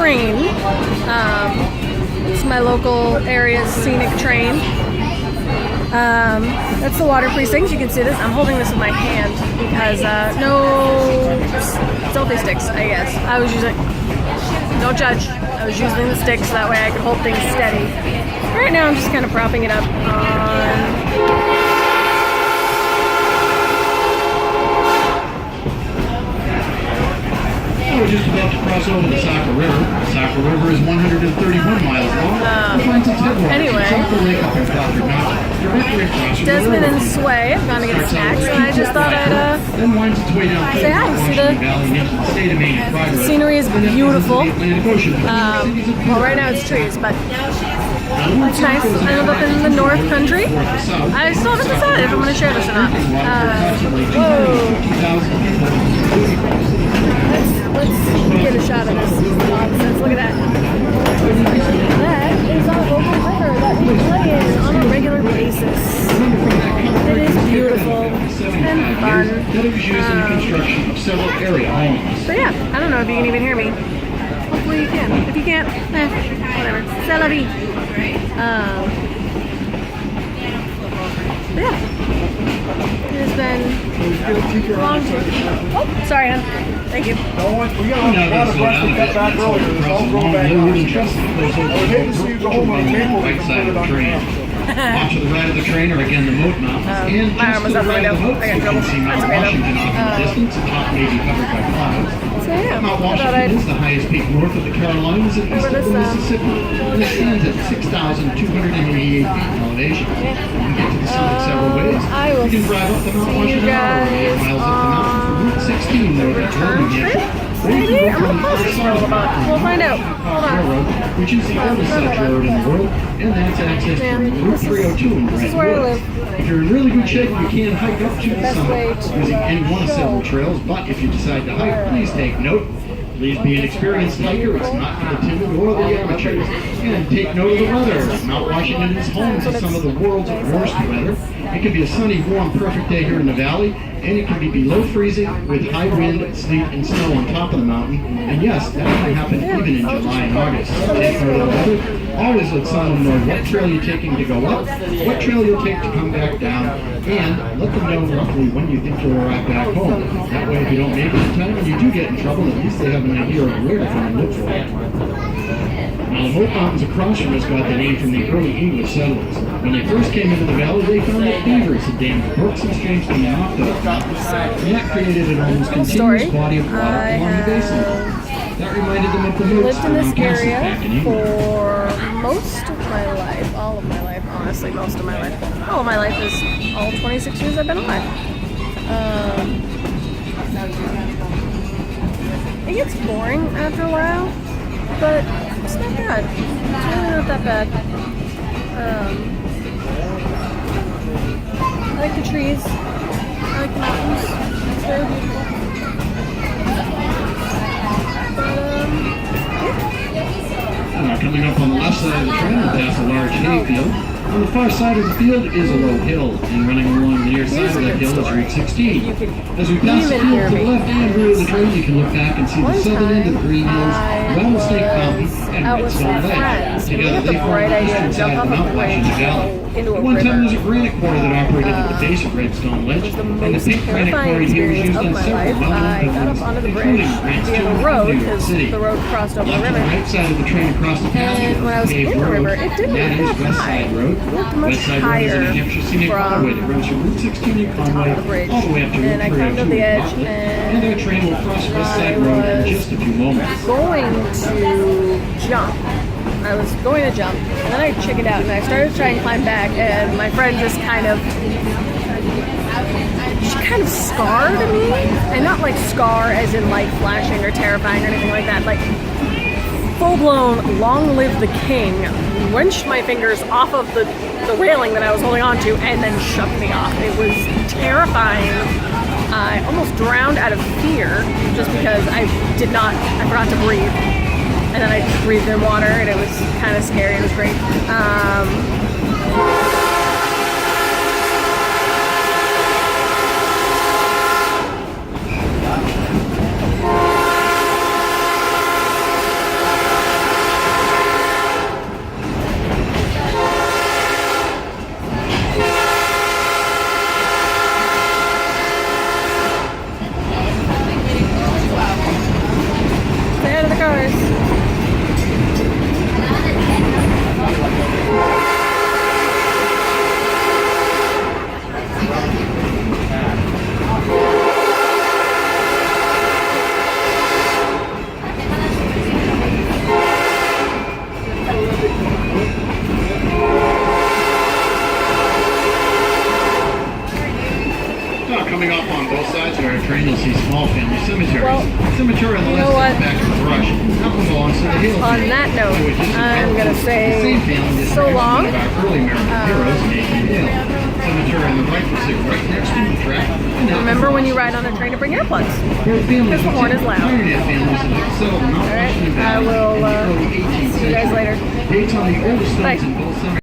train. It's my local area's scenic train. That's the water precinct. You can see this. I'm holding this with my hand because no selfie sticks, I guess. I was using, don't judge, I was using the sticks that way I could hold things steady. Right now I'm just kind of propping it up on... We're just about to cross over the Saco River. The Saco River is 131 miles long. Anyway, Desmond and Sway have gone to get snacks, and I just thought I'd say hi. See the scenery is beautiful. Well, right now it's trees, but it's nice. I live up in the North Country. I still haven't decided if I'm going to share this or not. Let's get a shot of this nonsense. Look at that. That is our local river that we play in on a regular basis. It is beautiful and fun. But yeah, I don't know if you can even hear me. Hopefully you can. If you can't, whatever. C'est la vie. But yeah. It has been a long time. Oh, sorry, hon. Thank you. We got a lot of brush to cut back earlier. It's all grown back. I would hate to see you go home on a maple and put it on the ground. Off to the right of the train are again the Moat Mountains, and my arm was just to the out the right of the window. Moat, I got you can trouble. see Mount That's okay, Washington off in the distance. The top may be covered by clouds. So yeah, Mount I thought Washington I'd is the highest peak north of the Carolinas and east of the Mississippi. And it stands at 6,288 feet in elevation. You can get to the summit several ways. I will You can drive up the Mount see you Washington Highway, 8 guys miles up the mountain from Route 16 there at Jordan, New Hampshire. maybe? I'm gonna post this road about. We'll find out. Hold on. Railroad, which is the oldest such road in the world, and that's access to Route 302 in This is Brentwood. where I live. If you're in really good shape, you can hike up to the Best way summit to, using any one of go. several trails, but if you decide to hike, please take note. Please be an experienced hiker. It's not for the timid or the amateurs. And take note of the weather. Mount Washington is home to some of the world's worst weather. It can be a sunny, warm, perfect day here in the valley, and it can be below freezing with high wind, sleet, and snow on top of the mountain. And yes, that can happen even in July and August. Take note of the weather. Always let someone know what trail you're taking to go up, what trail you'll take to come back down, and let them know roughly when you think you'll arrive back home. That way, if you don't make it in time and you do get in trouble, at least they have an idea of where to come and look for it. Now, the Moat Mountains across from us got their name from the early English settlers. When they first came into the valley, they found that beavers had dammed brooks and streams from the off those mountains, and that created an almost continuous body of water along the basin. That reminded them of the moats Lived in this around castles area back in England. for most of my life, all of my life, honestly, most of my life. All of my life is all 26 years I've been alive. It gets boring after a while, but it's not bad. It's really not that bad. I like the trees. I like the mountains. It's very beautiful. Coming up on the left side of the train, we'll pass a large hay field. On the far side of the field is a low hill, and running along the near side of that hill is Route 16. As we pass the field to the left and rear of the train, you can look back and see the southern end of the Green Hills, Rattlesnake Mountain, and Redstone Ledge. Together they form the eastern side of the Mount Washington Valley. At one time, there was a granite quarry that operated at the base of Redstone Ledge, and the pink granite quarry here is used on several well-known buildings, including Grant's Tomb in New York City. The road crossed over the Left river. and right side of the train across the pasture And when I was paved in the road, river, it didn't that look is that West high. Side Road. It looked much West Side Road is a higher New Hampshire scenic waterway that runs from Route 16 in Conway the bridge. all the way up to And I Route climbed 302 up the in edge, Bartlett. and And our train will cross West Side Road in just a few moments. going to jump. I was going to jump, and then I chickened out, and I started to try and climb back, and my friend just kind of scarred me, and not like scar as in like flashing or terrifying or anything like that, like full-blown long live the king, wrenched my fingers off of the railing that I was holding on to, and then shoved me off. It was terrifying. I almost drowned out of fear just because I forgot to breathe. And then I breathed in water, and it was kind of scary. It was great. coming up on both sides of our train, you'll see small family cemeteries. Well, Cemetery on the you left know what? is back in the brush. That one belongs to the Hale On family, that note, which is I'm gonna the say same family that so is long. one of our early American heroes, Nathan Hale. Cemetery on the right will sit right next to the track. And that Remember when you belongs ride on a train to bring earplugs. to the families Because the horn is loud. Pioneer families that settled Mount All right, Washington I Valley will in the early 18th see you guys century. later. Dates on the oldest stones Bye. in both cemeteries.